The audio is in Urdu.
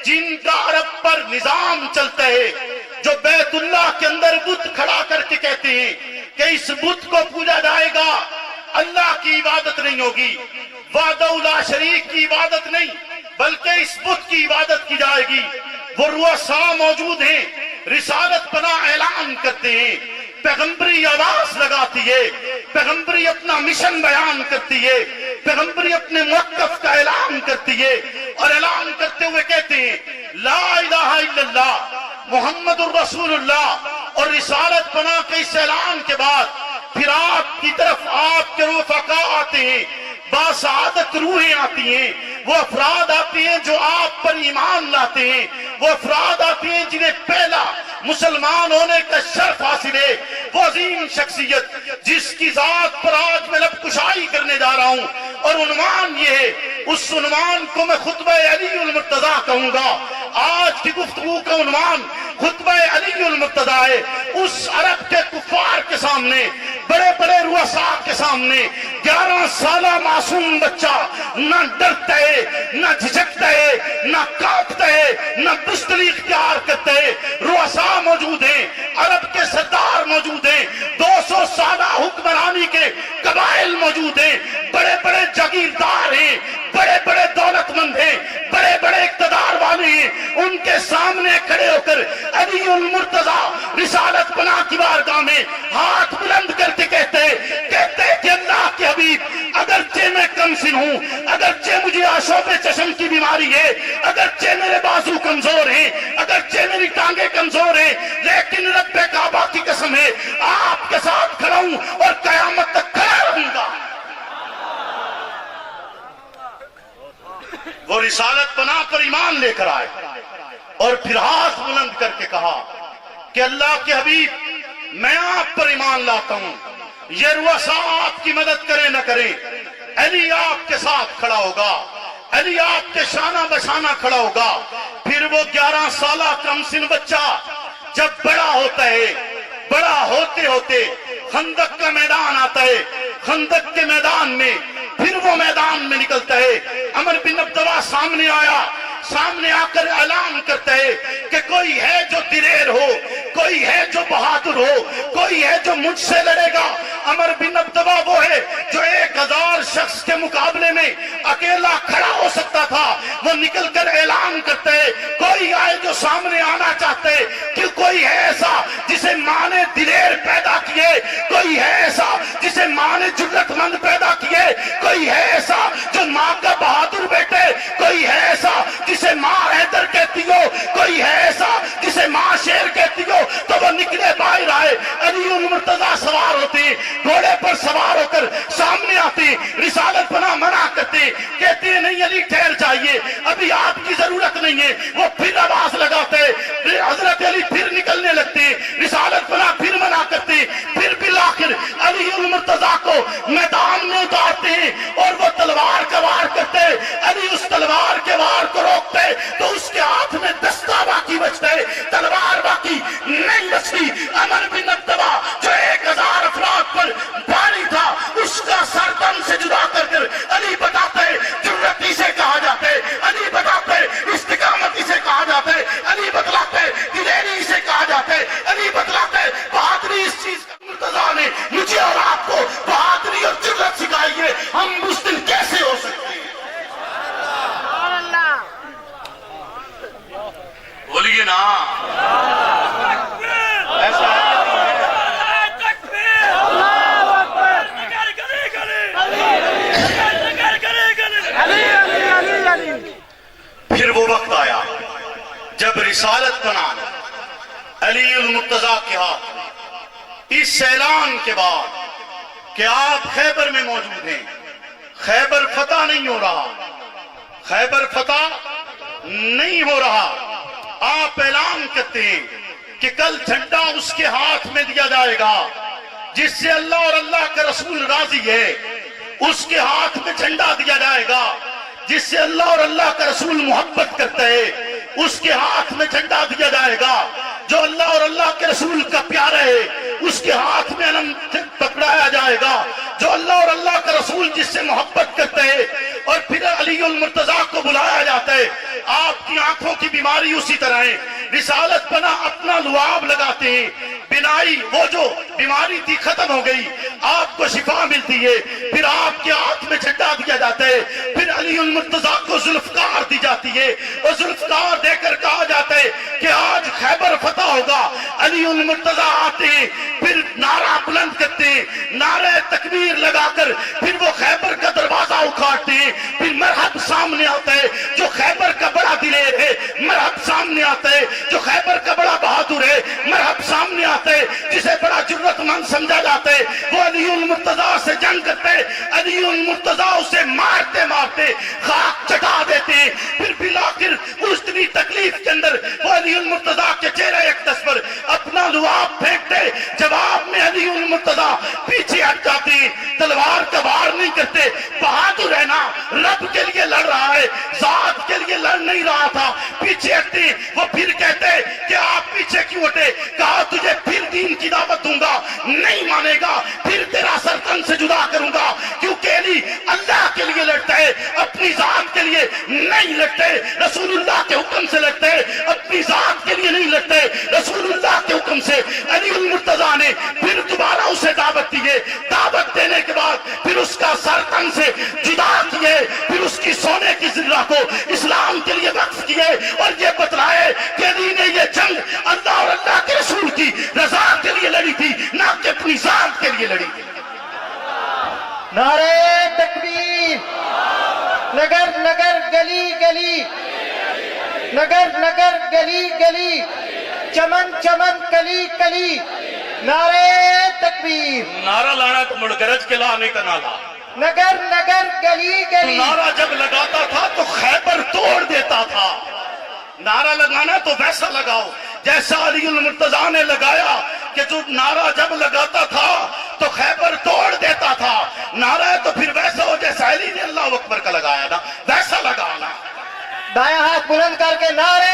جن کا عرب پر نظام چلتا ہے، جو بیت اللہ کے اندر بت کھڑا کر کے کہتے ہیں کہ اس بت کو پوجا جائے گا، اللہ کی عبادت نہیں ہوگی، وحدہ لا شریک کی عبادت نہیں بلکہ اس بت کی عبادت کی جائے گی، وہ رؤساء موجود ہیں، رسالت پناہ اعلان کرتے ہیں، پیغمبری آواز لگاتی ہے، پیغمبری اپنا مشن بیان کرتی ہے، پیغمبری اپنے موقف کا اعلان کرتی ہے، اور اعلان کرتے ہوئے کہتے ہیں لا الہ الا اللہ محمد الرسول اللہ، اور رسالت پناہ کے اس اعلان کے بعد پھر آپ کی طرف آپ کے رفقا آتے ہیں، باسعادت روحیں آتی ہیں، وہ افراد آتے ہیں جو آپ پر ایمان لاتے ہیں، وہ افراد آتے ہیں جنہیں پہلا مسلمان ہونے کا شرف حاصل ہے، وہ عظیم شخصیت جس کی ذات پر آج میں لب کشائی کرنے جا رہا ہوں، اور عنوان یہ ہے، اس عنوان کو میں خطبہ علی المرتضیٰ کہوں گا۔ آج کی گفتگو کا عنوان خطبہ علی المرتضیٰ ہے۔ اس عرب کے کفار کے سامنے، بڑے بڑے رؤساء کے سامنے 11 سالہ معصوم بچہ نہ ڈرتا ہے، نہ جھجکتا ہے، نہ کانپتا ہے، نہ بزدلی اختیار کرتا ہے۔ رؤساء موجود ہیں، عرب کے سردار موجود ہیں، 200 سالہ حکمرانی کے قبائل موجود ہیں، بڑے بڑے جاگیردار ہیں، بڑے بڑے دولت مند ہیں، بڑے بڑے اقتدار والے ہیں، ان کے سامنے کھڑے ہو کر علی المرتضیٰ رسالت پناہ کی بارگاہ میں ہاتھ بلند کر کے کہتے کہ اللہ کے حبیب، اگرچہ میں کم سن ہوں، اگرچہ مجھے آشوب چشم کی بیماری ہے، اگرچہ میرے بازو کمزور ہیں، اگرچہ میری ٹانگیں کمزور ہیں، لیکن رب کعبہ کی قسم ہے آپ کے ساتھ کھڑا ہوں اور قیامت تک کھڑا رہوں گا۔ وہ رسالت پناہ پر ایمان لے کر آئے اور پھر ہاتھ بلند کر کے کہا کہ اللہ کے حبیب، میں آپ پر ایمان لاتا ہوں، یہ رؤساء آپ کی مدد کریں نہ کریں، علی آپ کے ساتھ کھڑا ہوگا، علی آپ کے شانہ بشانہ کھڑا ہوگا۔ پھر وہ 11 سالہ کم سن بچہ جب بڑا ہوتا ہے، بڑا ہوتے ہوتے خندق کا میدان آتا ہے، خندق کے میدان میں پھر وہ میدان میں نکلتا ہے، عمر بن عبداللہ سامنے آیا، سامنے آ کر اعلان کرتا ہے کہ کوئی ہے جو دلیر ہو، کوئی ہے جو بہادر ہو، کوئی ہے جو مجھ سے لڑے گا۔ عمر بن عبداللہ وہ ہے جو 1000 شخص کے مقابلے میں اکیلا کھڑا ہو سکتا تھا، وہ نکل کر اعلان کرتا ہے کوئی آئے جو سامنے آنا چاہتے، کہ کوئی ہے ایسا جسے ماں نے دلیر پیدا کیے، کوئی ہے ایسا جسے ماں نے جرأت مند پیدا کیے، کوئی ہے ایسا جو ماں کا بہادر بیٹے، کوئی ہے ایسا جسے ماں حیدر کہتی ہو، کوئی ہے ایسا جسے ماں شیر کہتی ہو۔ تو وہ نکلے باہر آئے، علی المرتضیٰ سوار ہوتے، گھوڑے پر سوار ہو کر سامنے آتے، رسالت پناہ منع کرتے، کہتے ہیں نہیں علی ٹھہر جائیے، ابھی آپ کی ضرورت نہیں ہے۔ وہ پھر آواز لگاتے، حضرت علی پھر نکلنے لگتے، رسالت پناہ پھر منع کرتے، پھر بالآخر علی المرتضیٰ کو میدان میں اتارتے ہیں اور وہ تلوار کا وار کرتے، علی اس تلوار کے وار کو روکتے تو اس کے ہاتھ میں دستہ باقی بچتا ہے، تلوار باقی نہیں بچتی۔ عمر بن عبداللہ جو 1000 افراد پر بھاری تھا، اس کا سر تن سے جدا کر کر علی بتاتے جرأت اسے کہا جاتا ہے، علی بتاتے استقامت اسے کہا جاتا ہے، علی بتلاتے دلیری اسے کہا جاتا ہے، علی بتلاتے بہادری اس چیز کا۔ مرتضیٰ نے مجھے اور آپ کو بہادری اور جرأت سکھائی ہے، ہم مسلم کیسے ہو سکتے ہیں؟ بولیے نا، ایسا ہے۔ پھر وہ وقت آیا جب رسالت پناہ علی المرتضیٰ کے ہاتھ اس اعلان کے بعد کہ آپ خیبر میں موجود ہیں، خیبر فتح نہیں ہو رہا، خیبر فتح نہیں ہو رہا، آپ اعلان کرتے ہیں کہ کل جھنڈا اس کے ہاتھ میں دیا جائے گا جس سے اللہ اور اللہ کا رسول راضی ہے، اس کے ہاتھ میں جھنڈا دیا جائے گا جس سے اللہ اور اللہ کا رسول محبت کرتا ہے، اس کے ہاتھ میں جھنڈا دیا جائے گا جو اللہ اور اللہ کے رسول کا پیارا ہے، اس کے ہاتھ میں علم پکڑایا جائے گا جو اللہ اور اللہ کا رسول جس سے محبت کرتے ہیں، اور پھر علی المرتضیٰ کو بلایا جاتا ہے۔ آپ کی آنکھوں کی بیماری اسی طرح ہے، رسالت پنا اپنا لعاب لگاتے ہیں، بینائی وہ جو بیماری تھی ختم ہو گئی، آپ کو شفا ملتی ہے، پھر آپ کے ہاتھ میں جھنڈا دیا جاتا ہے، پھر علی المرتضیٰ کو ذوالفقار دی جاتی ہے، اور ذوالفقار دے کر کہا جاتا ہے کہ آج خیبر فتح ہوگا۔ علی المرتضیٰ آتے ہیں، پھر نعرہ بلند کرتے ہیں، نعرہ تکبیر لگا کر پھر وہ خیبر کا دروازہ اکھاڑتے ہیں، پھر مرحب سامنے آتا ہے جو خیبر کا بڑا دلیر ہے، مرحب سامنے آتا ہے جو خیبر کا بڑا بہادر ہے، مرحب سامنے آتا ہے جسے بڑا جرت مند سمجھا جاتا ہے، وہ علی المرتضیٰ سے جنگ کرتے ہیں، علی المرتضیٰ اسے مارتے مارتے خاک چٹا دیتے ہیں، پھر بالآخر اس اتنی تکلیف کے اندر وہ علی المرتضیٰ کے چہرے اقدس پر اپنا لعاب پھینکتے، جواب میں علی المرتضیٰ پیچھے ہٹ جاتے ہیں، تلوار کا وار نہیں کرتے، بہادر ہے نا، رب کے لیے لڑ رہا ہے، ذات کے لیے لڑ نہیں رہا تھا، پیچھے ہٹتے۔ وہ پھر کہتے کہ آپ پیچھے کیوں ہٹے؟ کہا تجھے پھر دین کی دعوت دوں گا، نہیں مانے گا، پھر تیرا سر تن سے جدا کروں گا، کیونکہ علی اللہ کے لیے لڑتا ہے، اپنی ذات کے لیے نہیں لڑتے، رسول اللہ کے حکم سے لڑتے، اپنی ذات کے لیے نہیں لڑتے، رسول اللہ کے حکم سے۔ علی المرتضیٰ نے پھر دوبارہ اسے دعوت دی ہے، دعوت دینے کے بعد پھر اس کا سر تن سے جدا کیے، پھر اس کی سونے کی زرہ کو اسلام کے لیے وقف کیے، اور یہ بتلائے کہ علی نے یہ جنگ اللہ اور اللہ کے رسول کی رضا کے لیے لڑی تھی، نہ کہ اپنی ذات کے لیے لڑی تھی۔ نعرہ تکبیر، نگر نگر گلی گلی، نگر نگر گلی گلی، چمن چمن کلی کلی، نعرہ تکبیر۔ نعرہ لانا تو مڑ گرج کے لا، نہیں تو نہ لا۔ نگر نگر گلی گلی، نعرہ جب لگاتا تھا تو خیبر توڑ دیتا تھا۔ نعرہ لگانا تو ویسا لگاؤ جیسا علی المرتضیٰ نے لگایا، کہ جو نعرہ جب لگاتا تھا تو خیبر توڑ دیتا تھا، نعرہ تو پھر ویسا ہو جیسا علی نے اللہ اکبر کا لگایا نا، ویسا لگانا۔ دایاں ہاتھ بلند کر کے نعرہ